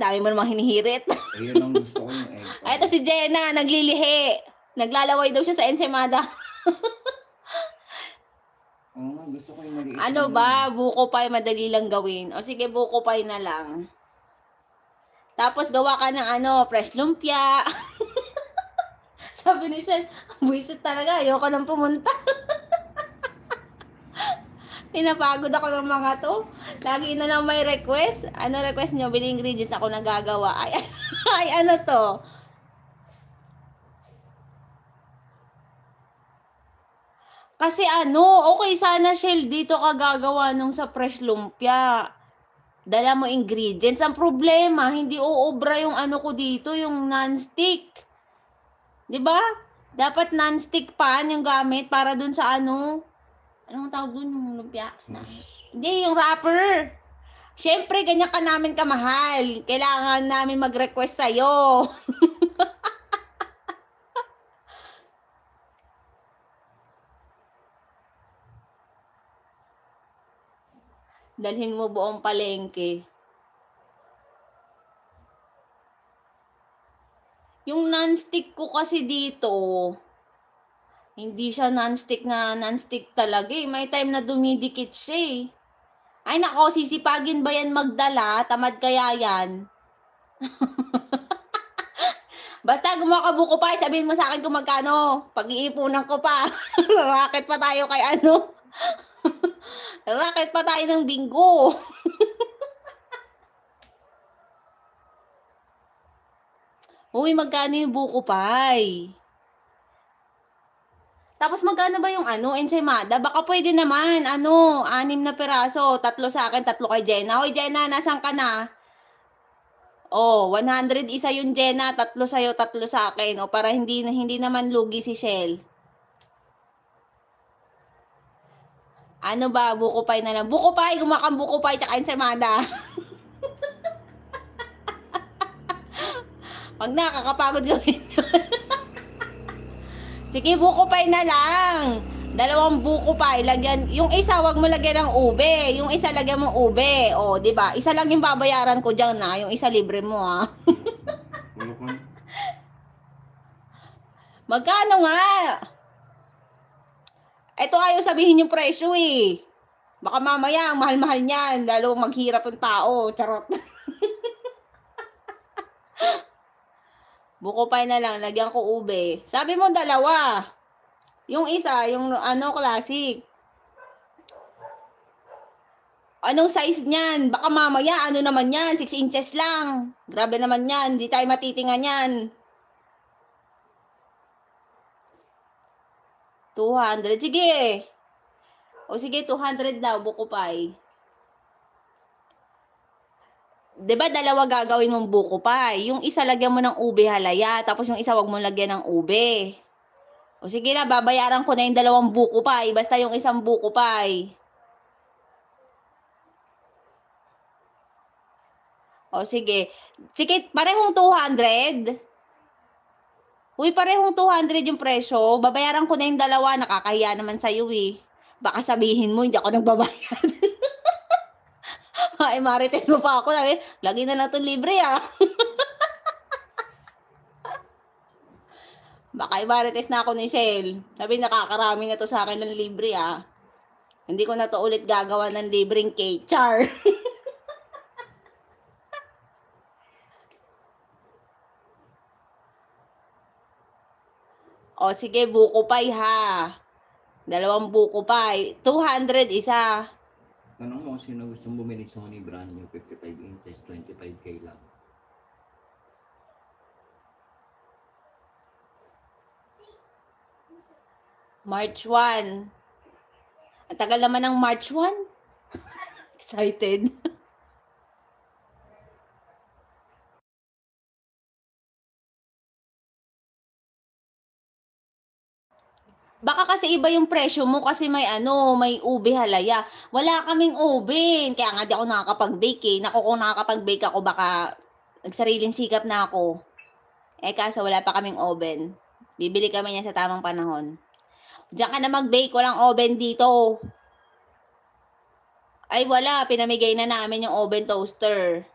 Dami mo namang hinihirit. Ayun ang gusto ko yung egg pie. Ay, ito si Jenna, naglilihi. Naglalaway daw siya sa ensaymada. Oo nga, gusto ko yung maliit. Ano ba? Buko pie, madali lang gawin. O sige, buko pie na lang. Tapos gawa ka ng fresh lumpia. Sabi ni Shell, buisit talaga, ayoko nang pumunta. Pinapagod ako ng mga to. Lagi na lang may request. Ano request nyo? Bili ingredients, ako nagagawa. Ay, ano to? Kasi okay sana Shell dito ka gagawa nung sa fresh lumpia. Dala mo ingredients. Ang problema, hindi uubra yung ko dito, yung non-stick. 'Di ba? Dapat non-stick pan yung gamit para dun sa anong tawag dun yung lumpia? Hindi, yung wrapper. Siyempre, ganyan ka namin kamahal. Kailangan namin mag-request sa'yo. Dalhin mo buong palengke. Yung non-stick ko kasi dito, hindi siya non-stick talaga eh. May time na dumidikit siya eh. Ay nako, sisipagin ba yan magdala? Tamad kaya yan? Basta gumawa ka buko pa, sabihin mo sa akin kung magkano. Pag-iipunan ko pa. Racket pa tayo kay Racket pa tayo ng bingo. Uy, magkano yung buko pie? Tapos magkano ba yung ensaymada? Baka pwede naman, 6 na piraso. 3 sa akin, 3 kay Jenna. Hoy, Jenna, nasan ka na? 100 isa yung Jenna, 3 sa'yo, 3 sa akin. Para hindi naman lugi si Shell. Ano ba? Buko pie na lang. Buko pie, gumakang buko pie, tsaka ensaymada. Pag nakakapagod gawin yun. Sige, buko pie na lang. 2 buko pie, lagyan. Yung isa, wag mo lagyan ng ube. Yung isa, lagyan mo ube. Di ba? Isa lang yung babayaran ko diyan na. Yung isa, libre mo, ha. Magkano nga? Ito ayaw sabihin yung presyo, eh. Baka mamaya, mahal-mahal niyan. Lalo maghirap yung tao. Charot. Buko pie na lang, lagyan ko ube. Sabi mo 2. Yung isa, yung classic. Anong size niyan? Baka mamaya, naman yan? 6 inches lang. Grabe naman yan, hindi tayo matitingan yan. 200, sige. Sige, 200 daw, buko pie. 'Di ba 2 gagawin mong buko pie? Yung isa lagyan mo ng ube halaya, tapos yung isa wag mo lagyan ng ube. Sige na, babayaran ko na yung 2 buko pie, basta yung isang buko pie. Sige. Sige, parehong 200. Uy, parehong 200 yung presyo. Babayaran ko na yung 2, nakakahiya naman sa'yo eh. Baka sabihin mo, hindi ako nagbabayad. Ay, marites mo pa ako. Sabi, lagi na lang ito libre, Baka marites na ako ni Shell. Sabi, nakakarami na to sa akin ng libre, Hindi ko na to ulit gagawa ng libreng cake. Char! Sige, buko pie, ha. 2 buko pie. 200 isa. Tanong mo sino gustong bumili Sony brand new 55 inches, 25K lang. March 1. Ang tagal naman ng March 1. Excited. Baka kasi iba yung presyo mo kasi may ube halaya. Wala kaming ube. Kaya nga di ako nakakapag-bake, Naku, kung nakakapag-bake ako, baka nagsariling sikap na ako. Kaso wala pa kaming oven. Bibili kami niya sa tamang panahon. Diyan ka na mag-bake, walang oven dito. Ay wala, pinamigay na namin yung oven toaster.